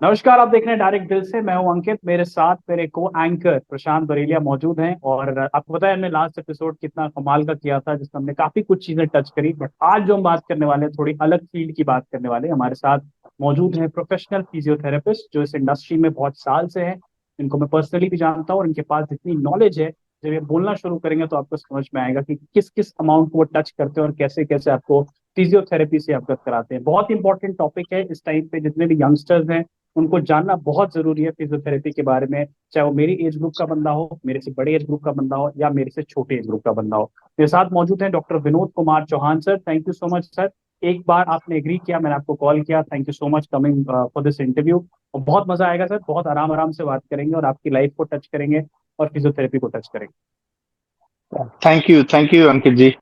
नमस्कार, आप देख रहे हैं डायरेक्ट दिल से। मैं हूं अंकित, मेरे साथ मेरे को एंकर प्रशांत बरेलिया मौजूद हैं। और आपको पता है हमने लास्ट एपिसोड कितना कमाल का किया था, जिसमें हमने काफी कुछ चीजें टच करी। बट आज जो हम बात करने वाले हैं, थोड़ी अलग फील्ड की बात करने वाले हैं। हमारे साथ मौजूद हैं प्रोफेशनल फिजियोथेरेपिस्ट जो इस इंडस्ट्री में बहुत साल से हैं। इनको मैं पर्सनली भी जानता हूँ और इनके पास जितनी नॉलेज है, जब ये बोलना शुरू करेंगे तो आपको समझ में आएगा कि किस किस अमाउंट को वो टच करते हैं और कैसे कैसे आपको फिजियोथेरेपी से अवगत कराते हैं। बहुत इंपॉर्टेंट टॉपिक है इस टाइम पे। जितने भी यंगस्टर्स हैं उनको जानना बहुत जरूरी है फिजियोथेरेपी के बारे में, चाहे वो मेरी एज ग्रुप का बंदा हो, मेरे से बड़े एज ग्रुप का बंदा हो, या मेरे से छोटे एज ग्रुप का बंदा हो। मेरे साथ मौजूद हैं doctor Vinod Kumar Chauhan sir. Thank you so much sir. एक बार आपने एग्री किया, मैंने आपको कॉल किया। Thank you so much coming for this interview. और बहुत मजा आएगा सर, बहुत आराम आराम से बात करेंगे और आपकी लाइफ को टच करेंगे और फिजियोथेरेपी को टच करेंगे। थैंक यू अंकित जी।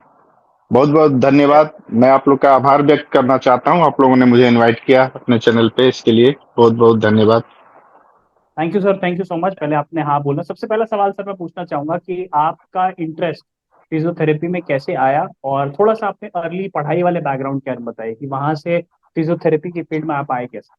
बहुत बहुत धन्यवाद। मैं आप लोग का आभार व्यक्त करना चाहता हूँ। आप लोगों ने मुझे इनवाइट किया अपने चैनल पे, इसके लिए बहुत बहुत धन्यवाद। Thank you sir, thank you so much. पहले आपने हाँ बोला। सबसे पहला सवाल सर मैं पूछना चाहूंगा कि आपका इंटरेस्ट फिजियोथेरेपी में कैसे आया, और थोड़ा सा अपने अर्ली पढ़ाई वाले बैकग्राउंड के बारे में बताइए कि वहां से फिजियोथेरेपी की फील्ड में आप आए कैसे।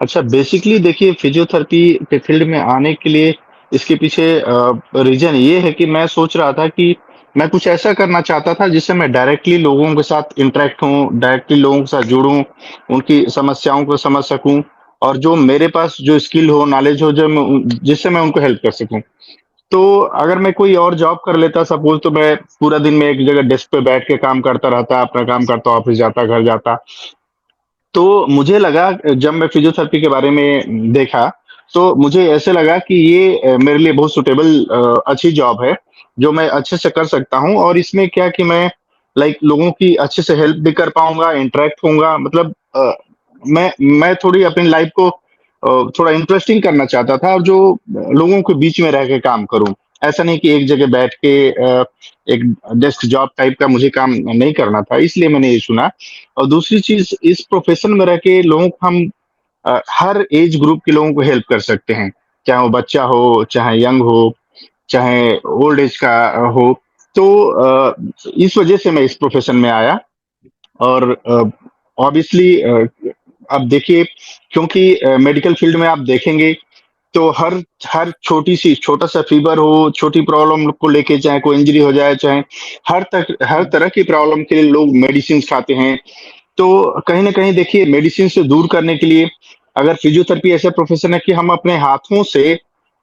अच्छा, बेसिकली देखिए, फिजियोथेरेपी के फील्ड में आने के लिए इसके पीछे रीजन ये है कि मैं सोच रहा था कि मैं कुछ ऐसा करना चाहता था जिससे मैं डायरेक्टली लोगों के साथ इंटरेक्ट हूँ, डायरेक्टली लोगों के साथ जुड़ूं, उनकी समस्याओं को समझ सकूं, और जो मेरे पास जो स्किल हो, नॉलेज हो, जो जिससे मैं उनको हेल्प कर सकूं। तो अगर मैं कोई और जॉब कर लेता सपोज, तो मैं पूरा दिन में एक जगह डेस्क पे बैठ के काम करता रहता, अपना काम करता, ऑफिस जाता, घर जाता। तो मुझे लगा, जब मैं फिजियोथेरेपी के बारे में देखा, तो मुझे ऐसे लगा कि ये मेरे लिए बहुत सुटेबल अच्छी जॉब है, जो मैं अच्छे से कर सकता हूँ। और इसमें क्या कि मैं लाइक लोगों की अच्छे से हेल्प भी कर पाऊंगा, इंटरेक्ट होऊंगा, मतलब मैं थोड़ी अपनी लाइफ को थोड़ा इंटरेस्टिंग करना चाहता था, और जो लोगों के बीच में रह के काम करूं। ऐसा नहीं कि एक जगह बैठ के एक डेस्क जॉब टाइप का मुझे काम नहीं करना था, इसलिए मैंने ये चुना। और दूसरी चीज, इस प्रोफेशन में रह के लोगों को हम हर एज ग्रुप के लोगों को हेल्प कर सकते हैं, चाहे वो बच्चा हो, चाहे यंग हो, चाहे ओल्ड एज का हो। तो इस वजह से मैं इस प्रोफेशन में आया। और ऑब्वियसली अब देखिए, क्योंकि मेडिकल फील्ड में आप देखेंगे तो हर हर छोटा सा फीवर हो, छोटी प्रॉब्लम को लेके, चाहे कोई इंजरी हो जाए, चाहे हर तरह की प्रॉब्लम के लिए लोग मेडिसिन खाते हैं। तो कहीं ना कहीं देखिए, मेडिसिन से दूर करने के लिए अगर फिजियोथेरेपी ऐसा प्रोफेशन है कि हम अपने हाथों से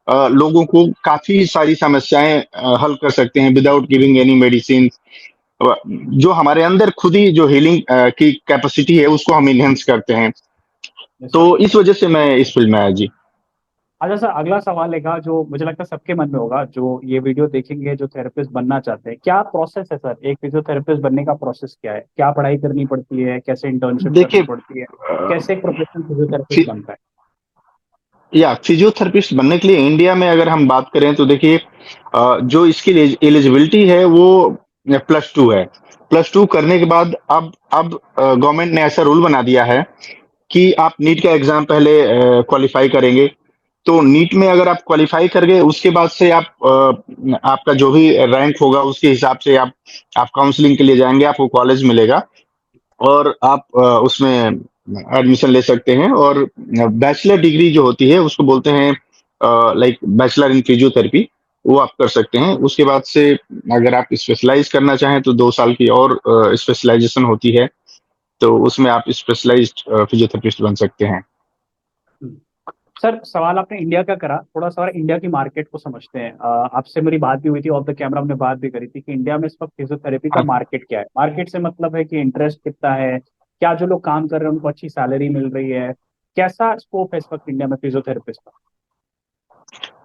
लोगों को काफी सारी समस्याएं हल कर सकते हैं विदाउट गिविंग एनी मेडिसिन। जो हमारे अंदर खुद ही जो हीलिंग की कैपेसिटी है, उसको हम इनहेंस करते हैं। यस तो सर। इस वजह से मैं इस फील्ड में आया जी। अच्छा सर, अगला सवाल है जो मुझे लगता है सबके मन में होगा जो ये वीडियो देखेंगे, जो थेरेपिस्ट बनना चाहते हैं। क्या प्रोसेस है सर, एक फिजियोथेरेपिस्ट बनने का प्रोसेस क्या है? क्या पढ़ाई करनी पड़ती है, कैसे इंटर्नशिप करनी देखिए, पड़ती है, कैसे एक प्रोफेशनल फिजियोथेरेपिस्ट बनता है? या फिजियोथेरेपिस्ट बनने के लिए इंडिया में अगर हम बात करें तो देखिए, जो इसकी एलिजिबिलिटी है वो +2 है। +2 करने के बाद अब गवर्नमेंट ने ऐसा रूल बना दिया है कि आप नीट का एग्जाम पहले क्वालिफाई करेंगे। तो नीट में अगर आप क्वालिफाई कर गए, उसके बाद से आप आपका जो भी रैंक होगा उसके हिसाब से आप काउंसलिंग के लिए जाएंगे, आपको कॉलेज मिलेगा, और आप उसमें एडमिशन ले सकते हैं। और बैचलर डिग्री जो होती है उसको बोलते हैं लाइक बैचलर इन फिजियोथेरेपी, वो आप कर सकते हैं। उसके बाद से अगर आप स्पेशलाइज करना चाहें तो 2 साल की और स्पेशलाइजेशन होती है, तो उसमें आप स्पेशलाइज्ड फिजियोथेरेपिस्ट बन सकते हैं। सर, सवाल आपने इंडिया का करा, थोड़ा सा इंडिया की मार्केट को समझते हैं। आपसे मेरी बात भी हुई थी ऑफ द कैमरा, हमने बात भी करी थी कि इंडिया में इस वक्त फिजियोथेरेपी का हाँ, मार्केट क्या है। मार्केट से मतलब है कि इंटरेस्ट कितना है, क्या जो लोग काम कर रहे हैं उनको अच्छी सैलरी मिल रही है, कैसा स्कोप है इस वक्त इंडिया में फिजियोथेरेपिस्ट का?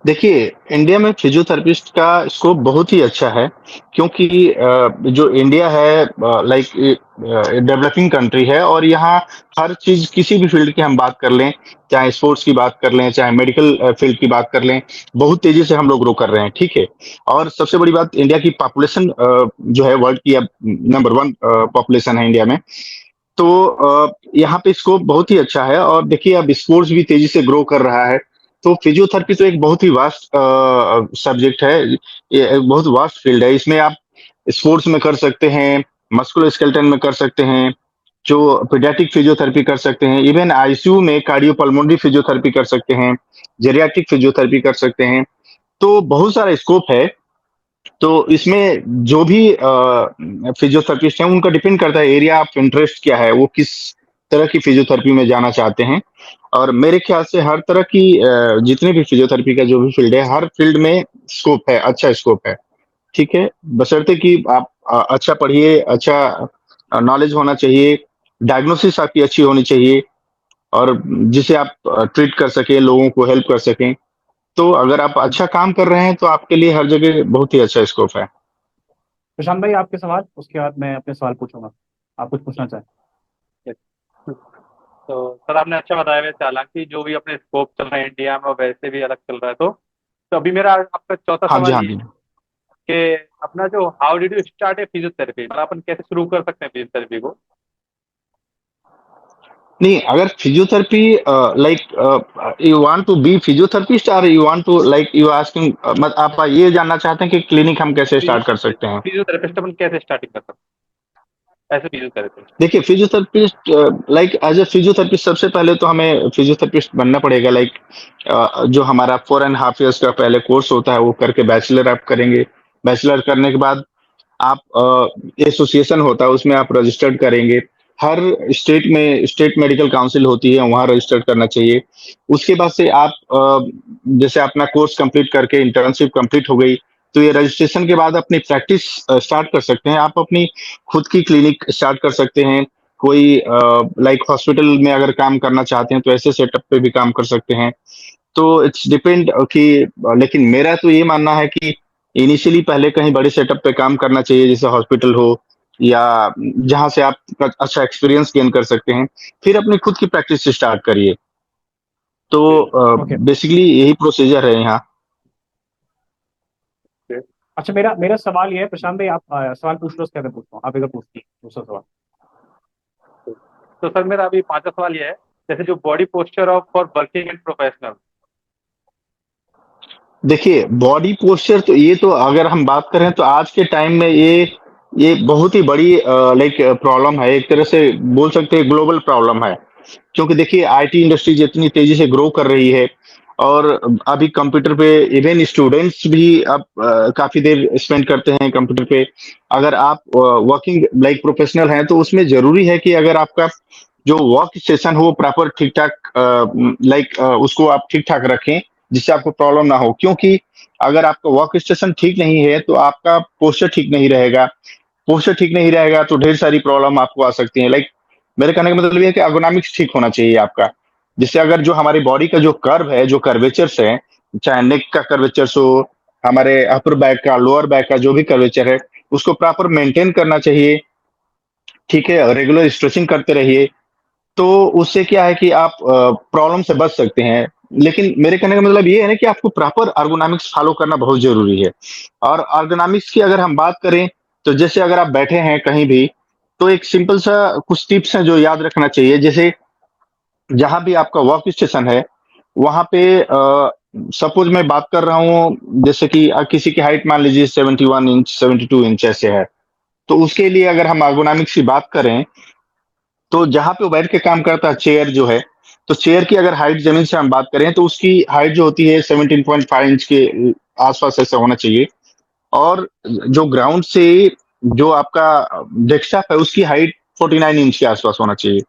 देखिए, इंडिया में फिजियोथेरेपिस्ट का स्कोप बहुत ही अच्छा है, क्योंकि जो इंडिया है लाइक डेवलपिंग कंट्री है, और यहाँ हर चीज, किसी भी फील्ड की हम बात कर लें, चाहे स्पोर्ट्स की बात कर लें, चाहे मेडिकल फील्ड की बात कर लें, बहुत तेजी से हम लोग ग्रो कर रहे हैं, ठीक है। और सबसे बड़ी बात, इंडिया की पॉपुलेशन जो है वर्ल्ड की अब नंबर 1 पॉपुलेशन है इंडिया में। तो यहाँ पे स्कोप बहुत ही अच्छा है। और देखिए, अब स्पोर्ट्स भी तेजी से ग्रो कर रहा है। तो फिजियोथेरेपी तो एक बहुत ही वास्ट सब्जेक्ट है, ये एक बहुत वास्ट फील्ड है। इसमें आप स्पोर्ट्स में कर सकते हैं, मस्कुलोस्केलेटन में कर सकते हैं, जो पीडियाट्रिक फिजियोथेरेपी कर सकते हैं, इवन आईसीयू में कार्डियोपल्मोनरी फिजियोथेरेपी कर सकते हैं, जेरियाट्रिक फिजियोथेरेपी कर सकते हैं। तो बहुत सारा स्कोप है। तो इसमें जो भी फिजियोथेरेपिस्ट हैं उनका डिपेंड करता है एरिया ऑफ इंटरेस्ट क्या है, वो किस तरह की फिजियोथेरेपी में जाना चाहते हैं। और मेरे ख्याल से हर तरह की जितने भी फिजियोथेरेपी का जो भी फील्ड है, हर फील्ड में स्कोप है, अच्छा स्कोप है। ठीक है, बशर्ते कि आप अच्छा पढ़िए, अच्छा नॉलेज होना चाहिए, डायग्नोसिस आपकी अच्छी होनी चाहिए, और जिसे आप ट्रीट कर सकें, लोगों को हेल्प कर सकें। तो अगर आप अच्छा काम कर रहे हैं तो आपके लिए हर जगह बहुत ही अच्छा स्कोप है। प्रशांत भाई, आपके सवाल, उसके बाद मैं अपने सवाल पूछूंगा। आप कुछ पूछना चाहें? तो सर आपने अच्छा बताया। वैसे हालांकि जो भी अपने स्कोप चल रहा है इंडिया में, वो वैसे भी अलग चल रहा है। तो अभी मेरा आपका चौथा हाँ जी, सवाल हाँ ये जी। है कि अपना जो how did you start A physiotherapy, मतलब अपन कैसे शुरू कर सकते हैं फिजियोथेरेपी को? नहीं, अगर physiotherapy like you want to be physiotherapist और you want to like you asking, मत आप ये जानना चाहते हैं कि क्लिनिक हम कैसे स्टार्ट कर सकते हैं? फिजियोथेरेपिस्ट अपन कैसे स्टार्टिंग कर सकते हैं एज ए फिजियोथेरेपिस्ट? देखिए, physiotherapist like as a physiotherapist सबसे पहले तो हमें फिजियोथेरेपिस्ट बनना पड़ेगा। लाइक जो हमारा 4.5 years का पहले कोर्स होता है वो करके बैचलर आप करेंगे। बैचलर करने के बाद आप एसोसिएशन होता है उसमें आप रजिस्टर्ड करेंगे। हर स्टेट में स्टेट मेडिकल काउंसिल होती है, वहाँ रजिस्टर्ड करना चाहिए। उसके बाद से आप जैसे अपना कोर्स कंप्लीट करके इंटर्नशिप कंप्लीट हो गई, तो ये रजिस्ट्रेशन के बाद अपनी प्रैक्टिस स्टार्ट कर सकते हैं। आप अपनी खुद की क्लिनिक स्टार्ट कर सकते हैं। कोई लाइक हॉस्पिटल में अगर काम करना चाहते हैं तो ऐसे सेटअप पे भी काम कर सकते हैं। तो इट्स डिपेंड कि लेकिन मेरा तो ये मानना है कि इनिशियली पहले कहीं बड़े सेटअप पे काम करना चाहिए, जैसे हॉस्पिटल हो या जहां से आप अच्छा एक्सपीरियंस गेन कर सकते हैं, फिर अपनी खुद की प्रैक्टिस स्टार्ट करिए। तो ओके। बेसिकली यही प्रोसीजर है यहाँ। अच्छा, मेरा मेरा सवाल ये है, प्रशांत भाई आप सवाल पूछ लो, उसके बाद मैं पूछता हूँ। आप इधर पूछती दूसरा सवाल। तो सर मेरा अभी पांचवा सवाल ये है, जैसे जो body posture of for working and professional. देखिए, बॉडी पोस्चर तो ये तो अगर हम बात करें तो आज के टाइम में ये बहुत ही बड़ी लाइक प्रॉब्लम है। एक तरह से बोल सकते हैं ग्लोबल प्रॉब्लम है, क्योंकि देखिए आईटी इंडस्ट्री जितनी तेजी से ग्रो कर रही है, और अभी कंप्यूटर पे इवन स्टूडेंट्स भी अब काफी देर स्पेंड करते हैं कंप्यूटर पे। अगर आप वर्किंग लाइक प्रोफेशनल हैं तो उसमें जरूरी है कि अगर आपका जो वर्क स्टेशन हो प्रॉपर ठीक ठाक लाइक उसको आप ठीक ठाक रखें, जिससे आपको प्रॉब्लम ना हो। क्योंकि अगर आपका वर्क स्टेशन ठीक नहीं है तो आपका पोस्चर ठीक नहीं रहेगा। पोस्चर ठीक नहीं रहेगा तो ढेर सारी प्रॉब्लम आपको आ सकती है। लाइक मेरे कहने का मतलब ये है कि एर्गोनॉमिक्स ठीक होना चाहिए आपका, जिससे अगर जो हमारी बॉडी का जो कर्व है, जो कर्वेचर्स है, चाहे नेक का कर्वेचर्स हो, हमारे अपर बैक का, लोअर बैक का जो भी कर्वेचर है, उसको प्रॉपर मेंटेन करना चाहिए। ठीक है, रेगुलर स्ट्रेचिंग करते रहिए। तो उससे क्या है कि आप प्रॉब्लम से बच सकते हैं। लेकिन मेरे कहने का मतलब ये है ना कि आपको प्रॉपर अर्गोनॉमिक्स फॉलो करना बहुत जरूरी है। और अर्गोनॉमिक्स की अगर हम बात करें तो जैसे अगर आप बैठे हैं कहीं भी, तो एक सिंपल सा कुछ टिप्स हैं जो याद रखना चाहिए। जैसे जहां भी आपका वर्क स्टेशन है वहां पे सपोज मैं बात कर रहा हूँ, जैसे कि किसी की हाइट मान लीजिए 71 इंच 72 इंच ऐसे है, तो उसके लिए अगर हम अर्गोनॉमिक्स की बात करें तो जहां पे वो बैठ के काम करता है, चेयर जो है, तो चेयर की अगर हाइट जमीन से हम बात करें तो उसकी हाइट जो होती है 17.5 इंच के आसपास ऐसा होना चाहिए। और जो ग्राउंड से जो आपका डेस्कटॉप है उसकी हाइट 49 इंच के आसपास होना चाहिए।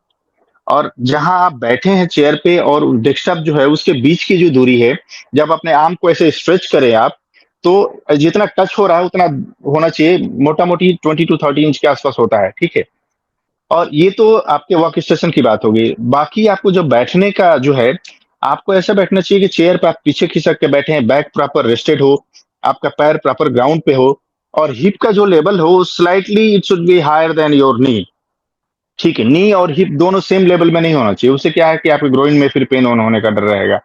और जहां आप बैठे हैं चेयर पे और डेस्कटॉप जो है उसके बीच की जो दूरी है, जब अपने आर्म को ऐसे स्ट्रेच करें आप, तो जितना टच हो रहा है उतना होना चाहिए। मोटा मोटी 20 to 30 इंच के आसपास होता है। ठीक है, और ये तो आपके वर्क स्टेशन की बात होगी। बाकी आपको जो बैठने का जो है, आपको ऐसा बैठना चाहिए कि चेयर पे आप पीछे खिसक के बैठे हैं, बैक प्रॉपर रेस्टेड हो, आपका पैर प्रॉपर ग्राउंड पे हो, और हिप का जो लेवल हो slightly it should be higher than your knee. ठीक है, नी और हिप दोनों सेम लेवल में नहीं होना चाहिए, उससे क्या है कि आपके ग्रोइन में फिर पेन होने का डर रहेगा।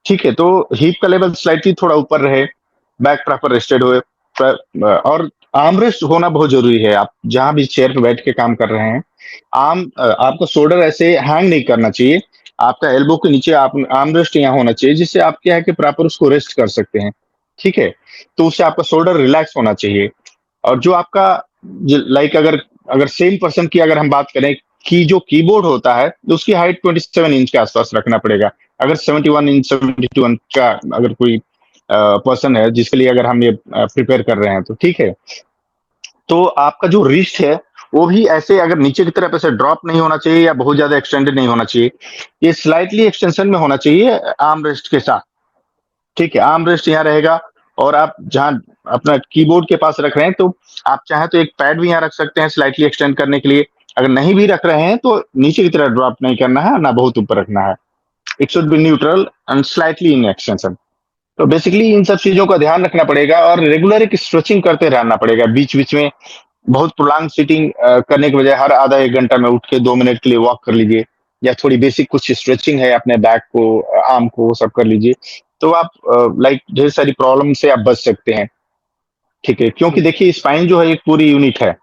ठीक है, तो हिप का लेवल स्लाइटली थोड़ा ऊपर रहे, बैक प्रॉपर रेस्टेड हो, और आर्म रेस्ट होना बहुत जरूरी है। आप जहां भी चेयर पे बैठ के काम कर रहे हैं, आपका शोल्डर ऐसे हैंग नहीं करना चाहिए। आपका एल्बो के नीचे आप आर्म रेस्ट यहाँ होना चाहिए, जिससे आप क्या है कि प्रॉपर उसको रेस्ट कर सकते हैं। ठीक है, तो उससे आपका शोल्डर रिलैक्स होना चाहिए। और जो आपका लाइक अगर अगर सेम पर्सन की अगर हम बात करें, की जो कीबोर्ड होता है उसकी हाइट 27 इंच के आसपास रखना पड़ेगा। अगर 71 इंच 72 इंच का अगर कोई पर्सन है जिसके लिए अगर हम ये प्रिपेयर कर रहे हैं तो ठीक है। तो आपका जो रिस्ट है वो भी ऐसे अगर नीचे की तरफ ऐसे ड्रॉप नहीं होना चाहिए या बहुत ज्यादा एक्सटेंडेड नहीं होना चाहिए, ये स्लाइटली एक्सटेंशन में होना चाहिए आर्म रेस्ट के साथ। ठीक है, आर्म रेस्ट यहाँ रहेगा और आप जहां अपना कीबोर्ड के पास रख रहे हैं तो आप चाहें तो एक पैड भी यहाँ रख सकते हैं स्लाइटली एक्सटेंड करने के लिए। अगर नहीं भी रख रहे हैं तो नीचे की तरफ ड्रॉप नहीं करना है ना बहुत ऊपर रखना है। It should B neutral and slightly in extension. तो बेसिकली इन सब चीजों का ध्यान रखना पड़ेगा और रेगुलर एक स्ट्रेचिंग करते रहना पड़ेगा बीच बीच में। बहुत प्रोलॉन्ग सिटिंग करने के बजाय हर आधा एक घंटा में उठ के 2 मिनट के लिए वॉक कर लीजिए या थोड़ी बेसिक कुछ स्ट्रेचिंग है अपने बैक को आर्म को वो सब कर लीजिए। तो आप लाइक ढेर सारी प्रॉब्लम से आप बच सकते हैं। ठीक है, क्योंकि देखिए स्पाइन जो है एक पूरी यूनिट है।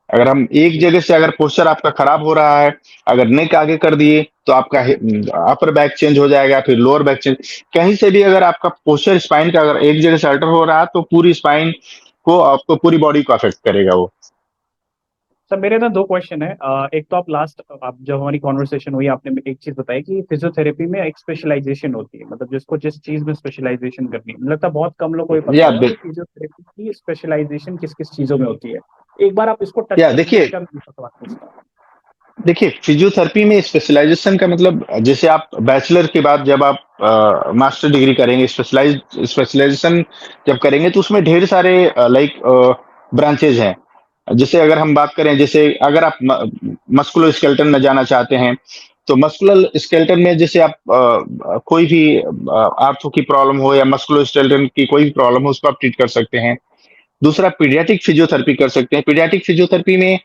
अगर हम एक जगह से अगर पोस्चर आपका खराब हो रहा है, अगर नेक आगे कर दिए तो आपका अपर बैक चेंज हो जाएगा, फिर लोअर बैक चेंज। कहीं से भी अगर आपका पोस्चर स्पाइन का अगर एक जगह से अल्टर हो रहा है तो पूरी स्पाइन को आपको पूरी बॉडी को अफेक्ट करेगा वो। सर मेरे ना दो क्वेश्चन है। एक तो आप लास्ट, आप जब हमारी कॉन्वर्सेशन हुई आपने एक चीज बताई कि फिजियोथेरेपी में एक स्पेशलाइजेशन होती है, मतलब जिसको जिस चीज में स्पेशलाइजेशन करनी है। मुझे लगता है बहुत कम लोग को ये पता या होगा कि फिजियोथेरेपी की स्पेशलाइजेशन किस किस चीजों में होती है। एक बार आप इसको टच या कर देखिए, दीजिएगा, मैं दूसरा सवाल पूछता हूँ। देखिए फिजियोथेरेपी में स्पेशलाइजेशन का मतलब जैसे आप बैचलर के बाद जब आप मास्टर डिग्री करेंगे स्पेशलाइजेशन जब करेंगे तो उसमें ढेर सारे लाइक ब्रांचेज हैं। जैसे अगर हम बात करें, जैसे अगर आप मस्कुलर स्केलेटन में जाना चाहते हैं तो मस्कुलर स्केलेटन में जैसे आप कोई भी आर्थो की प्रॉब्लम हो या मस्कुलर स्केलेटन की कोई भी प्रॉब्लम हो उसको आप ट्रीट कर सकते हैं। दूसरा पीडियाट्रिक फिजियोथेरेपी कर सकते हैं। पीडियाट्रिक फिजियोथेरेपी में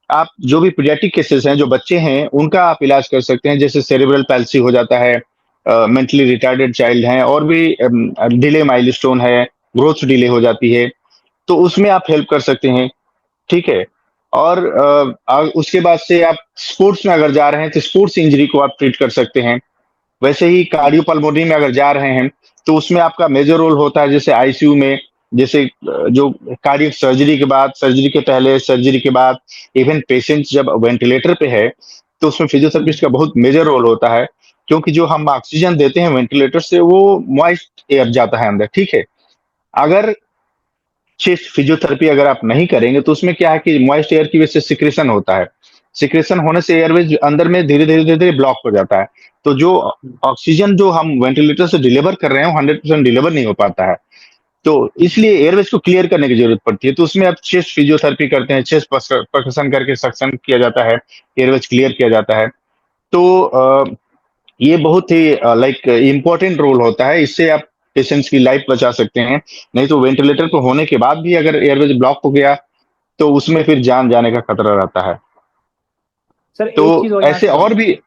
आप जो भी पीडियाट्रिक केसेस हैं जो बच्चे हैं उनका आप इलाज कर सकते हैं। जैसे सेरेब्रल पैल्सी हो जाता है, मेंटली रिटार्डेड चाइल्ड हैं और भी डिले माइलस्टोन है, ग्रोथ डिले हो जाती है, तो उसमें आप हेल्प कर सकते हैं। ठीक है, और उसके बाद से आप स्पोर्ट्स में अगर जा रहे हैं तो स्पोर्ट्स इंजरी को आप ट्रीट कर सकते हैं। वैसे ही कार्डियोपल्मोनरी में अगर जा रहे हैं तो उसमें आपका मेजर रोल होता है, जैसे आईसीयू में, जैसे जो कार्डियक सर्जरी के बाद, सर्जरी के पहले, सर्जरी के बाद, इवन पेशेंट जब वेंटिलेटर पे है तो उसमें फिजियोथेरेपिस्ट का बहुत मेजर रोल होता है। क्योंकि जो हम ऑक्सीजन देते हैं वेंटिलेटर से वो मॉइस्ट एयर जाता है अंदर। ठीक है, अगर चेस्ट फिजियोथेरेपी अगर आप नहीं करेंगे तो उसमें क्या है कि मॉइस्ट एयर की वजह से सिक्रेशन होता है। सिक्रेशन होने से एयरवेज अंदर में धीरे धीरे धीरे धीरे ब्लॉक हो जाता है। तो जो ऑक्सीजन जो हम वेंटिलेटर से डिलीवर कर रहे हैं 100% डिलीवर नहीं हो पाता है। तो इसलिए एयरवेज को क्लियर करने की जरूरत पड़ती है। तो उसमें आप चेस्ट फिजियोथेरेपी करते हैं, चेस्ट परकशन करके सक्शन किया जाता है, एयरवेज क्लियर किया जाता है। तो ये बहुत ही लाइक इम्पोर्टेंट रोल होता है। इससे आप पेशेंट्स की लाइफ बचा सकते हैं। नहीं तो वेंटिलेटर पर होने के बाद भी अगर एयरवेज ब्लॉक हो गया तो उसमें फिर जान जाने का खतरा रहता है। सर तो एक चीज और यहाँ ऐसे और भी।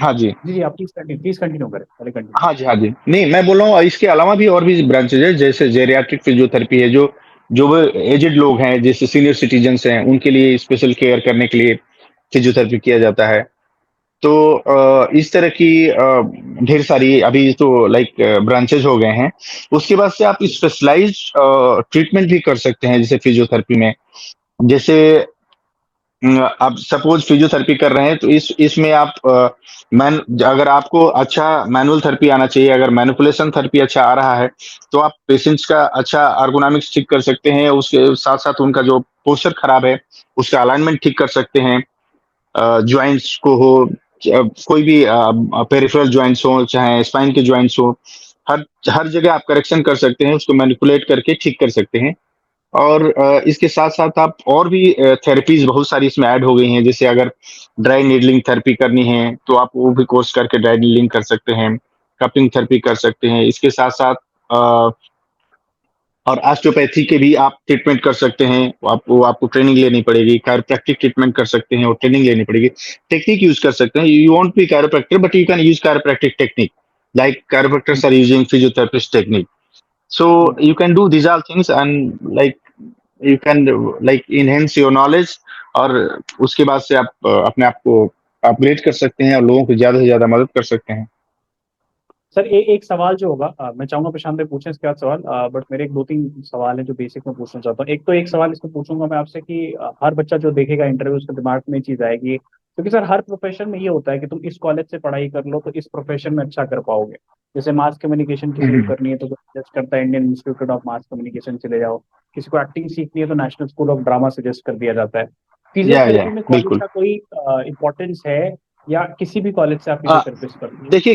हाँ जी। जी जी, आप प्लीज कंटिन्यू करें, पहले कंटिन्यू। हाँ जी, हाँ जी, नहीं मैं बोल रहा हूँ इसके अलावा भी और भी ब्रांचेज है, जैसे जेरियाट्रिक फिजियोथेरेपी है, जो जो वो एजेड लोग हैं, जैसे सीनियर सिटीजन्स हैं, उनके लिए स्पेशल केयर करने के लिए फिजियोथेरेपी किया जाता है। तो इस तरह की ढेर सारी अभी तो लाइक ब्रांचेज हो गए हैं। उसके बाद से आप स्पेशलाइज्ड ट्रीटमेंट भी कर सकते हैं जैसे फिजियोथेरेपी में। जैसे आप सपोज फिजियोथेरेपी कर रहे हैं तो इसमें आप मैन अगर आपको अच्छा मैनुअल थेरेपी आना चाहिए, अगर मैनिपुलेशन थेरेपी अच्छा आ रहा है तो आप पेशेंट्स का अच्छा अर्गोनॉमिक्स ठीक कर सकते हैं। उसके साथ साथ उनका जो पोस्चर खराब है उसका अलाइनमेंट ठीक कर सकते हैं। ज्वाइंट्स को हो, कोई भी पेरिफेरल ज्वाइंट्स हो चाहे स्पाइन के ज्वाइंट्स हो, हर हर जगह आप करेक्शन कर सकते हैं, उसको मैनिपुलेट करके ठीक कर सकते हैं। और इसके साथ साथ आप और भी थेरेपीज बहुत सारी इसमें ऐड हो गई हैं। जैसे अगर ड्राई नीडलिंग थेरेपी करनी है तो आप वो भी कोर्स करके ड्राई नीडलिंग कर सकते हैं, कपिंग थेरेपी कर सकते हैं। इसके साथ साथ और ऑस्टियोपैथी के भी आप ट्रीटमेंट कर सकते हैं। वो आपको ट्रेनिंग लेनी पड़ेगी। कायरोप्रैक्टिक ट्रीटमेंट कर सकते हैं और ट्रेनिंग लेनी पड़ेगी। टेक्निक यूज कर सकते हैं। You won't be chiropractor but you can use chiropractic technique, like chiropractors are using physiotherapist technique. So you can do these all things and like you can like enhance your knowledge। और उसके बाद से आप अपने आप को upgrade कर सकते हैं और लोगों की ज्यादा से ज्यादा मदद कर सकते हैं। सर एक सवाल जो होगा, मैं चाहूंगा प्रशांत भाई पूछें इसके बाद सवाल, बट मेरे एक दो तीन सवाल हैं जो बेसिक में पूछना चाहता हूँ। एक तो एक सवाल इसमें पूछूंगा मैं आपसे कि हर बच्चा जो देखेगा इंटरव्यू उसके दिमाग में ये चीज आएगी क्योंकि सर हर प्रोफेशन में ये होता है कि तुम इस कॉलेज से पढ़ाई कर लो तो इस प्रोफेशन में अच्छा कर पाओगे। जैसे मास कम्युनिकेशन किसी को हम्म, करनी है तो सजेस्ट करता है Indian institute of mass communication चले जाओ। किसी को एक्टिंग सीखनी है तो national school of drama suggest कर दिया जाता है। या फिजियोथेरेपी में कॉलेज बिल्कुल। का कोई इम्पोर्टेंस है, या किसी भी कॉलेज से आप आ, फिजियोथेरेपिस्ट कर लो? देखिए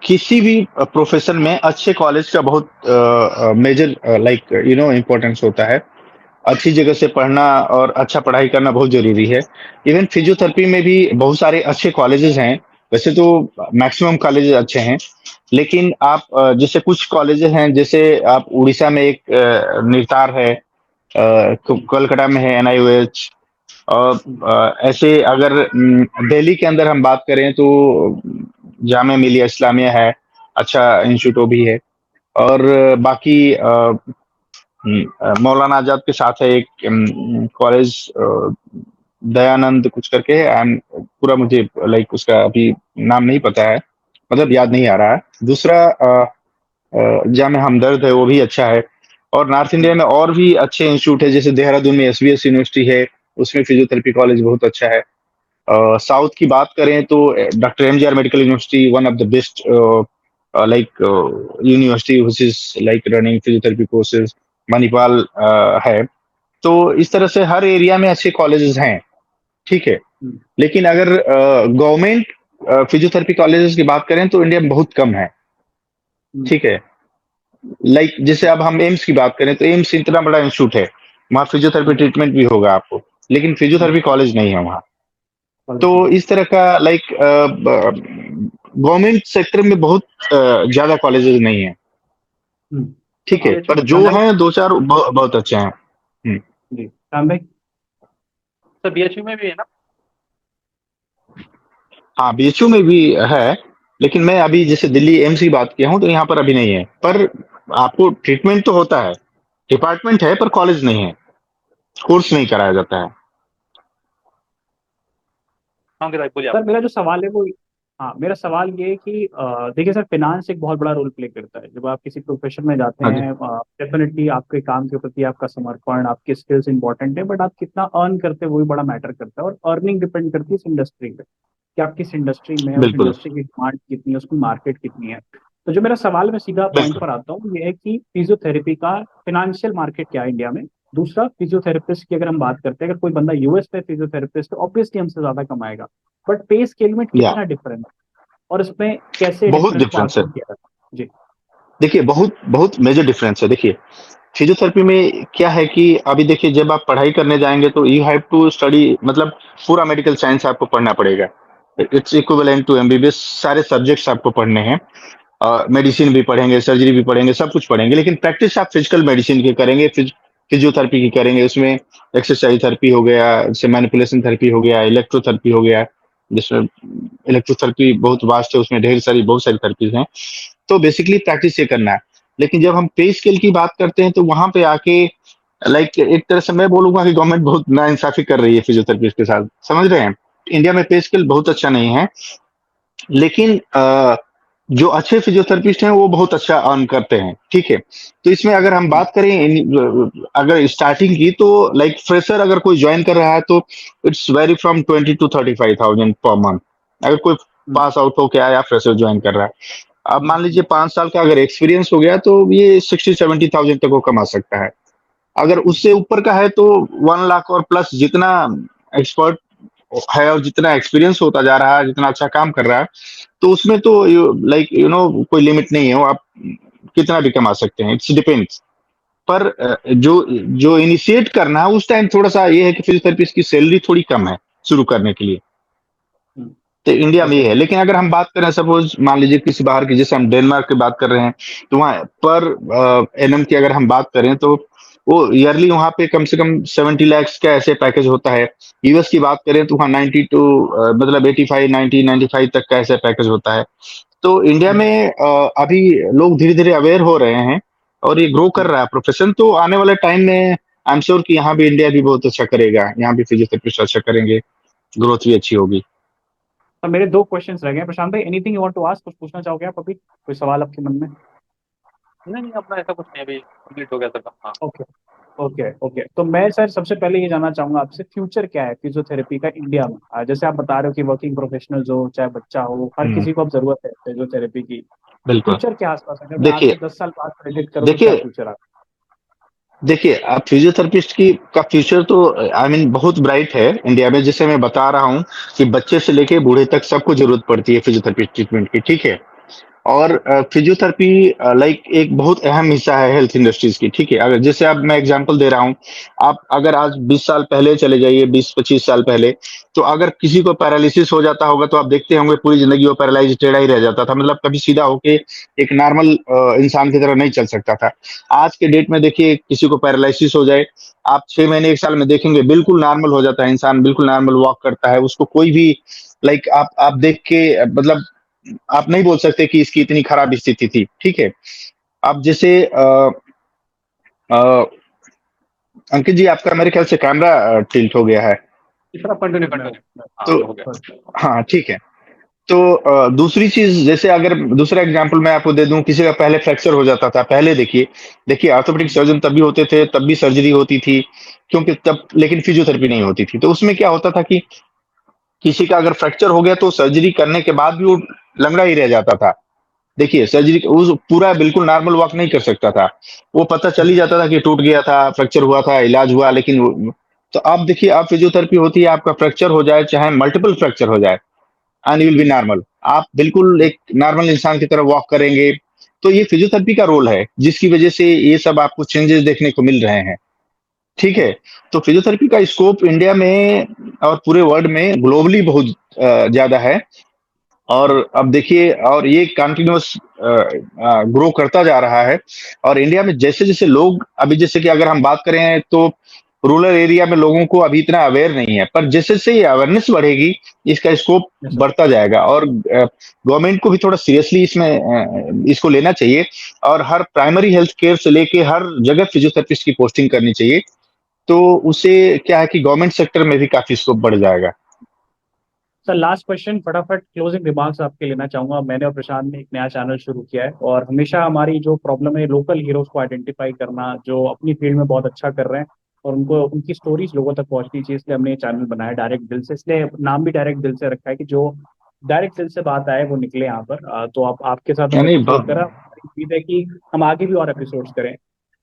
किसी भी प्रोफेशन में अच्छे कॉलेज का बहुत मेजर लाइक इम्पोर्टेंस होता है। अच्छी जगह से पढ़ना और अच्छा पढ़ाई करना बहुत जरूरी है। इवन फिजियोथेरेपी में भी बहुत सारे अच्छे कॉलेजेस हैं। वैसे तो मैक्सिमम कॉलेजेस अच्छे हैं, लेकिन आप जैसे कुछ कॉलेजेस हैं, जैसे आप उड़ीसा में एक निरतार है, कोलकाता में है एनआईओएच, और ऐसे अगर दिल्ली के अंदर हम बात करें तो जामिया मिलिया इस्लामिया है, अच्छा इंस्टीट्यूट वो भी है। और बाकी मौलाना आजाद के साथ है एक कॉलेज, दयानंद कुछ करके है। पूरा मुझे लाइक उसका अभी नाम नहीं पता है, मतलब याद नहीं आ रहा है। दूसरा जामे हमदर्द है, वो भी अच्छा है। और नॉर्थ इंडिया में और भी अच्छे इंस्टीट्यूट है, जैसे देहरादून में एसवीएस यूनिवर्सिटी है, उसमें फिजियोथेरेपी कॉलेज बहुत अच्छा है। साउथ की बात करें तो doctor MGR medical university, one of the best like university which is like running physiotherapy courses. Manipal है। तो इस तरह से हर एरिया में अच्छे कॉलेजेस हैं, ठीक है। हम्म, लेकिन अगर गवर्नमेंट फिजियोथेरेपी कॉलेजेस की बात करें तो इंडिया में बहुत कम है, हम्म, ठीक है। लाइक जैसे अब हम एम्स की बात करें तो एम्स इतना बड़ा इंस्टीट्यूट है, वहाँ फिजियोथेरेपी हम्म, ट्रीटमेंट भी होगा आपको, लेकिन फिजियोथेरेपी कॉलेज नहीं है वहाँ। तो कॉलेज नहीं है। इस तरह का लाइक गवर्नमेंट सेक्टर में बहुत ज्यादा कॉलेजेस नहीं है, हम्म। ठीक है, चलिए पर ठीक है, जो राम भाई। है दो चार बहुत अच्छे हैं। हम्म। जी, राम भाई। सर बीएचयू में भी है ना? हाँ, बीएचयू में भी है, लेकिन मैं अभी जैसे दिल्ली एम्स की बात किया हूँ तो यहाँ पर अभी नहीं है। पर आपको ट्रीटमेंट तो होता है, डिपार्टमेंट है, पर कॉलेज नहीं है, कोर्स नहीं कराया जाता है। हाँ भाई बोलिए आप। सर मेरा जो सवाल है वो, हाँ मेरा सवाल ये है कि देखिए सर, फिनांस एक बहुत बड़ा रोल प्ले करता है जब आप किसी प्रोफेशन में जाते हाँ जी। हैं। डेफिनेटली आपके काम के प्रति आपका समर्पण, आपकी स्किल्स इंपॉर्टेंट है, बट आप कितना अर्न करते हैं वो भी बड़ा मैटर करता है। और अर्निंग डिपेंड करती है इस इंडस्ट्री पे कि आप किस इंडस्ट्री में हैं, उस बिल्कुल इंडस्ट्री की डिमांड कितनी है, उसकी मार्केट कितनी है। तो जो मेरा सवाल, मैं सीधा पॉइंट बिल्कुल। पर आता हूँ, ये है कि फिजियोथेरेपी का फिनेंशियल मार्केट क्या है इंडिया में। दूसरा, फिजियोथेरेपिस्ट की अगर हम बात करते हैं, अगर कोई बंदा यूएस में फिजियोथेरेपिस्ट तो ऑब्वियसली हमसे ज्यादा कमाएगा, बट पे स्केल में या कितना डिफरेंस, और इसमें कैसे बहुत डिफरेंस को डिफरेंस है। आकलन किया जाता है? जी। देखिए बहुत बहुत मेजर डिफरेंस है। देखिए फिजियोथेरेपी में क्या है कि अभी देखिए जब आप पढ़ाई करने जाएंगे तो यू हैव टू स्टडी, मतलब पूरा मेडिकल साइंस आपको पढ़ना पड़ेगा। इट्स इक्विवेलेंट टू एमबीबीएस, सारे सब्जेक्ट्स आपको पढ़ने हैं। मेडिसिन भी पढ़ेंगे, सर्जरी भी पढ़ेंगे, सब कुछ पढ़ेंगे, लेकिन प्रैक्टिस आप फिजिकल मेडिसिन की करेंगे, फिजियोथेरेपी की करेंगे। उसमें एक्सरसाइज थेरेपी हो गया, जैसे मैनिपुलेशन थेरेपी हो गया, इलेक्ट्रोथेरेपी हो गया, जिसमें इलेक्ट्रोथेरेपी बहुत वास्ट है, उसमें ढेर सारी बहुत सारी थेरेपीज हैं। तो बेसिकली प्रैक्टिस ये करना है। लेकिन जब हम पे स्केल की बात करते हैं तो वहां पे आके लाइक एक तरह से मैं बोलूंगा कि गवर्नमेंट बहुत नाइंसाफी कर रही है फिजियोथेरेपिस्ट के साथ, समझ रहे हैं। इंडिया में पे स्केल बहुत अच्छा नहीं है, लेकिन जो अच्छे फिजियोथेरेपिस्ट हैं वो बहुत अच्छा अर्न करते हैं, ठीक है। तो इसमें अगर हम बात करें अगर स्टार्टिंग की, तो लाइक फ्रेशर अगर कोई ज्वाइन कर रहा है तो it's very from 20 to 35,000 per month, अगर कोई हम्म, पास आउट होके आया फ्रेशर ज्वाइन कर रहा है। अब मान लीजिए 5 साल का अगर एक्सपीरियंस हो गया तो ये 60-70,000 तक वो कमा सकता है। अगर उससे ऊपर का है तो 1 लाख और प्लस, जितना एक्सपर्ट है और जितना एक्सपीरियंस होता जा रहा है, जितना अच्छा काम कर रहा है, तो उसमें तो लाइक कोई लिमिट नहीं है, वो आप कितना भी कमा सकते हैं, इट्स डिपेंड्स। पर जो जो इनिशिएट करना है उस टाइम थोड़ा सा ये है कि फिजियोथेरेपिस्ट की सैलरी थोड़ी कम है शुरू करने के लिए। हम्म। तो इंडिया में ओके। ये है। लेकिन अगर हम बात करें सपोज मान लीजिए किसी बाहर की, जैसे हम डेनमार्क की बात कर रहे हैं, तो वहाँ पर एनएम की अगर हम बात करें तो वो ईयरली वहाँ पे कम से कम 70 lakhs का ऐसे पैकेज होता है। यूएस की बात करें तो वहाँ 90 टू मतलब 85, 90, 95 तक का ऐसा पैकेज होता है। तो इंडिया हम्म, में अभी लोग धीरे धीरे अवेयर हो रहे हैं और ये ग्रो कर हम्म। रहा है प्रोफेशन। तो आने वाले टाइम में आई एम श्योर कि यहाँ भी इंडिया भी बहुत अच्छा करेगा, यहाँ भी फिजियोथेरेपिस्ट अच्छा करेंगे, ग्रोथ भी अच्छी होगी। तो मेरे दो क्वेश्चंस रह गए प्रशांत भाई, anything you want to ask, कुछ पूछना चाहोगे आप अभी, कोई सवाल आपके मन में? नहीं नहीं, अपना ऐसा कुछ नहीं, अभी कंप्लीट हो गया सर काम। हाँ। ओके। ओके ओके, तो मैं सर सबसे पहले ये जानना चाहूंगा आपसे, फ्यूचर क्या है फिजियोथेरेपी का इंडिया में? जैसे आप बता रहे हो कि वर्किंग प्रोफेशनल्स हो चाहे बच्चा हो, हर हम्म, किसी को अब जरूरत है फिजियोथेरेपी की। बिल्कुल। फ्यूचर क्या आसपास है? अगर मैं आज से देखिए 10 साल बाद प्रेडिक्ट करूँ तो क्या देखिए फ्यूचर आता देखिए अब फिजियोथेरेपिस्ट की का फ्यूचर तो आई मीन बहुत ब्राइट है इंडिया में। जैसे मैं बता रहा हूँ कि बच्चे से लेके बूढ़े तक सबको जरूरत पड़ती है फिजियोथेरेपी ट्रीटमेंट की, ठीक है। और फिजियोथेरेपी लाइक एक बहुत अहम हिस्सा है हेल्थ इंडस्ट्रीज की, ठीक है। अगर जैसे अब मैं एग्जांपल दे रहा हूँ, आप अगर आज 20 साल पहले चले जाइए, 20-25 साल पहले, तो अगर किसी को पैरालिसिस हो जाता होगा तो आप देखते होंगे पूरी जिंदगी वो पैरालाइज टेढ़ा ही रह जाता था, मतलब कभी सीधा होके एक नॉर्मल इंसान की तरह नहीं चल सकता था। आज के डेट में देखिए किसी को पैरालिसिस हो जाए, आप 6 महीने 1 साल में देखेंगे बिल्कुल नॉर्मल हो जाता है इंसान, बिल्कुल नॉर्मल वॉक करता है, उसको कोई भी लाइक आप देख के मतलब आप नहीं बोल सकते कि इसकी इतनी खराब स्थिति थी, ठीक है। अब जैसे अ, अंकित जी आपका मेरे ख्याल से कैमरा टिल्ट हो गया है। इस तरह कंटिन्यू है? कंटिन्यू, हाँ तो हो गया। हाँ ठीक है। तो दूसरी चीज, जैसे अगर दूसरा एग्जांपल मैं आपको दे दूं, किसी का पहले फ्रैक्चर हो जाता था, पहले देखिए देखिए ऑर्थोपेडिक सर्जन तब भी होते थे, तब भी सर्जरी होती थी, क्योंकि तब लेकिन फिजियोथेरेपी नहीं होती थी। तो उसमें क्या होता था कि किसी का अगर फ्रैक्चर हो गया तो सर्जरी करने के बाद भी वो लंगड़ा ही रह जाता था। देखिए सर्जरी उस पूरा बिल्कुल नॉर्मल वॉक नहीं कर सकता था, वो पता चल ही जाता था कि टूट गया था, फ्रैक्चर हुआ था, इलाज हुआ, लेकिन तो अब देखिए अब फिजियोथेरेपी होती है, आपका फ्रैक्चर हो जाए चाहे मल्टीपल फ्रैक्चर हो जाए and you will be normal, आप बिल्कुल एक नॉर्मल इंसान की तरह वॉक करेंगे। तो ये फिजियोथेरेपी का रोल है जिसकी वजह से ये सब आपको चेंजेस देखने को मिल रहे हैं, ठीक है। तो फिजियोथेरेपी का स्कोप इंडिया में और पूरे वर्ल्ड में ग्लोबली बहुत ज्यादा है। और अब देखिए और ये कंटिन्यूअस ग्रो करता जा रहा है। और इंडिया में जैसे जैसे लोग अभी जैसे कि अगर हम बात करें तो रूरल एरिया में लोगों को अभी इतना अवेयर नहीं है, पर जैसे जैसे ये अवेयरनेस बढ़ेगी इसका स्कोप Yes, sir. बढ़ता जाएगा। और गवर्नमेंट को भी थोड़ा सीरियसली इसमें इसको लेना चाहिए, और हर प्राइमरी हेल्थ केयर से लेके हर जगह फिजियोथेरेपिस्ट की पोस्टिंग करनी चाहिए। तो उससे क्या है कि गवर्नमेंट सेक्टर में भी काफी स्कोप बढ़ जाएगा। सर लास्ट क्वेश्चन, फटाफट क्लोजिंग रिमार्क्स आपके लेना चाहूंगा। मैंने और प्रशांत ने एक नया चैनल शुरू किया है और हमेशा हमारी जो प्रॉब्लम है लोकल हीरोज को आइडेंटिफाई करना, जो अपनी फील्ड में बहुत अच्छा कर रहे हैं और उनको उनकी स्टोरीज लोगों तक पहुंचनी चाहिए, इसलिए हमने ये चैनल बनाया डायरेक्ट दिल से। इसलिए नाम भी डायरेक्ट दिल से रखा है कि जो डायरेक्ट दिल से बात आए वो निकले यहाँ पर। तो आप आपके साथ हम यानी एपिसोड करा, हमारी उम्मीद है कि हम आगे भी और एपिसोड्स करें।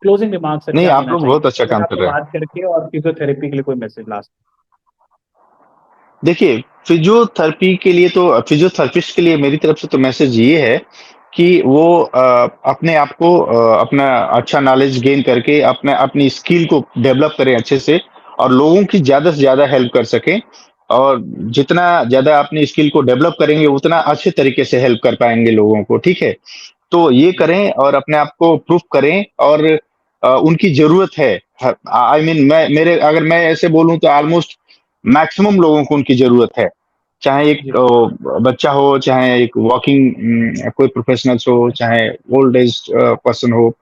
क्लोजिंग रिमार्क्स सर नहीं, क्या आप देना लोग चाहेंगे बहुत अच्छा फिर काम कर आपसे रहे हैं। बात करके, और फिजियोथेरेपी के लिए कोई मैसेज लास्ट? देखिए फिजियोथेरेपी के लिए तो फिजियोथेरेपिस्ट के लिए मेरी तरफ से तो मैसेज ये है कि वो अपने आप को अपना अच्छा नॉलेज गेन करके अपने अपनी स्किल को डेवलप करें अच्छे से, और लोगों की ज्यादा से ज्यादा हेल्प कर सकें। और जितना ज्यादा अपनी स्किल को डेवलप करेंगे उतना अच्छे तरीके से हेल्प कर पाएंगे लोगों को, ठीक है। तो ये करें और अपने आप को प्रूफ करें। और उनकी जरूरत है, आई मीन मैं मेरे अगर मैं ऐसे बोलूं तो ऑलमोस्ट मैक्सिमम लोगों को उनकी जरूरत है, चाहे एक जी बच्चा हो, चाहे एक वॉकिंग कोई प्रोफेशनल्स हो, चाहे ओल्ड एज पर्सन हो,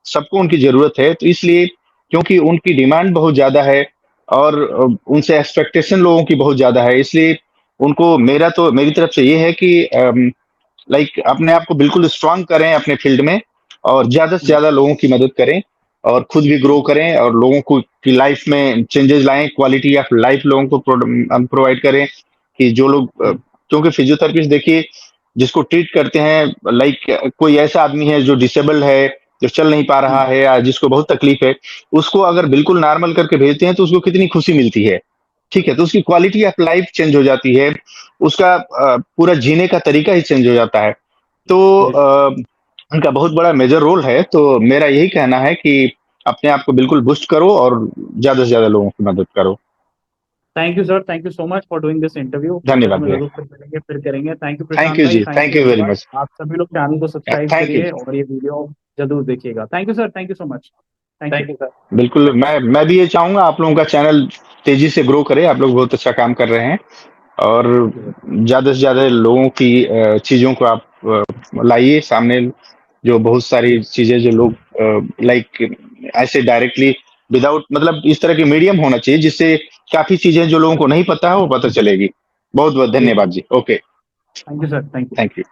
सबको उनकी जरूरत है। तो इसलिए क्योंकि उनकी डिमांड बहुत ज्यादा है और उनसे एक्सपेक्टेशन लोगों की बहुत ज्यादा है, इसलिए उनको मेरी तरफ से ये है कि लाइक अपने आप को बिल्कुल स्ट्रांग करें अपने फील्ड में, और ज्यादा से जी ज्यादा लोगों की मदद करें, और खुद भी ग्रो करें, और लोगों को की लाइफ में चेंजेस लाएं, क्वालिटी ऑफ लाइफ लोगों को प्रोवाइड करें। कि जो लोग जी क्योंकि फिजियोथेरेपिस्ट देखिए जिसको ट्रीट करते हैं, लाइक कोई ऐसा आदमी है जो डिसेबल्ड है, जो चल नहीं पा रहा जी है या जिसको बहुत तकलीफ है, उसको अगर बिल्कुल नॉर्मल करके भेजते हैं तो उसको कितनी खुशी मिलती है, ठीक है। तो उसकी क्वालिटी ऑफ लाइफ चेंज हो जाती है, उसका पूरा जीने का तरीका ही चेंज हो जाता है। तो जी। उनका बहुत बड़ा मेजर रोल है। तो मेरा यही कहना है कि अपने आप को बिल्कुल बूस्ट करो और ज्यादा से ज्यादा लोगों की मदद करो। Thank you sir, thank you so much for doing this interview. Future धन्यवाद में भैया। जरूर फिर मिलेंगे, फिर करेंगे। Thank you thank Prashant you भाई, जी, thank thank you you very very much. Much. आप सभी लोग चैनल को सब्सक्राइब थैंक यू। करिए और ये वीडियो जरूर देखिएगा। Thank you sir, thank you so much. Thank you. Thank you sir. बिल्कुल, मैं भी ये चाहूंगा आप लोगों का चैनल तेजी से ग्रो करे, आप लोग बहुत अच्छा काम कर रहे हैं। और थैंक यू सर। ज्यादा से ज्यादा लोगों की चीजों को आप लाइए सामने, जो बहुत सारी जी चीजें जो लोग लाइक ऐसे डायरेक्टली विदाउट मतलब इस तरह की मीडियम होना चाहिए जिससे काफी चीजें जो लोगों को नहीं पता है वो पता चलेगी। बहुत बहुत जी धन्यवाद जी। Okay. Thank you sir, thank you. Thank you.